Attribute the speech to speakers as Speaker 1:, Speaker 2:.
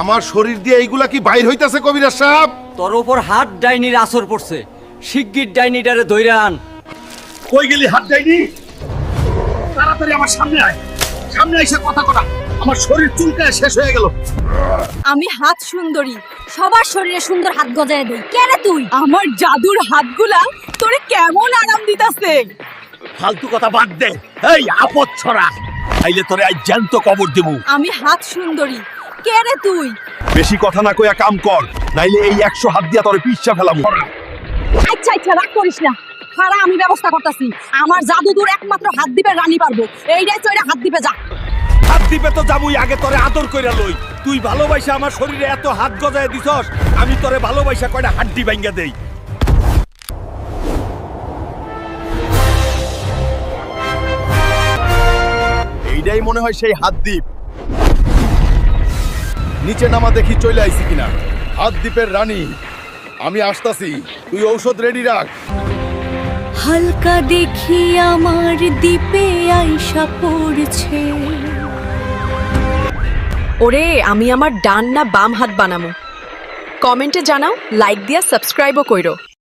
Speaker 1: আমার শরীর দিয়ে এইগুলা কি বাইর হইতাছে কবিরাজ সাহেব?
Speaker 2: তোর উপর হাত ডাইনির আসর পড়ছে, শিগগির ডাইনিটারে ধইরা আন।
Speaker 3: কই গেলি হাত যায়নি? তাড়াতাড়ি আমার সামনে আয়, সামনে এসে কথা কটা। আমার শরীর চুলকায় শেষ হয়ে গেল।
Speaker 4: আমি হাত সুন্দরী, সবার শরীরে সুন্দর হাত গজায় দেই। কে রে তুই? আমার জাদুর হাতগুলা তোরে কেমন আরাম দিতাছে।
Speaker 3: ফালতু কথা বাদ দে, এই আপদ ছড়া, তাইলে তোরে আজ জ্যান্ত কবর দেবো।
Speaker 4: আমি হাত সুন্দরী, কে রে তুই?
Speaker 3: বেশি কথা না কইয়া কাম কর, নাইলে এই 100 হাত দিয়া তোরে পিচ্ছা ফেলাবো।
Speaker 4: আচ্ছা আচ্ছা, রাগ করিস না, খারা আমি ব্যবস্থা করতেছি। আমার জাদুদুর একমাত্র হাত দিবে রানী পারবো। এইটাই চইরা হাত দিবে যা।
Speaker 3: হাত দিবে তো যাবই, আগে তোরে আদর কইরা লই। তুই ভালোবাসা আমার শরীরে এত হাত গজায় দিছস, আমি তোরে ভালোবাসা কয়টা হাড্ডি ভাঙ্গা দেই। এইটাই মনে হয় সেই হাত দ্বীপ।
Speaker 1: নিচে নামা দেখি চলে আইছি কিনা। হাত দ্বীপের রানী, আমি আসতাছি, তুই ঔষধ রেডি রাখ।
Speaker 4: হালকা দেখি আমার দ্বীপে আইসা পড়ছে।
Speaker 5: ওরে, আমি আমার ডান না বাম হাত বানামু? কমেন্টে জানাও, লাইক দিয়া সাবস্ক্রাইবও কইরো।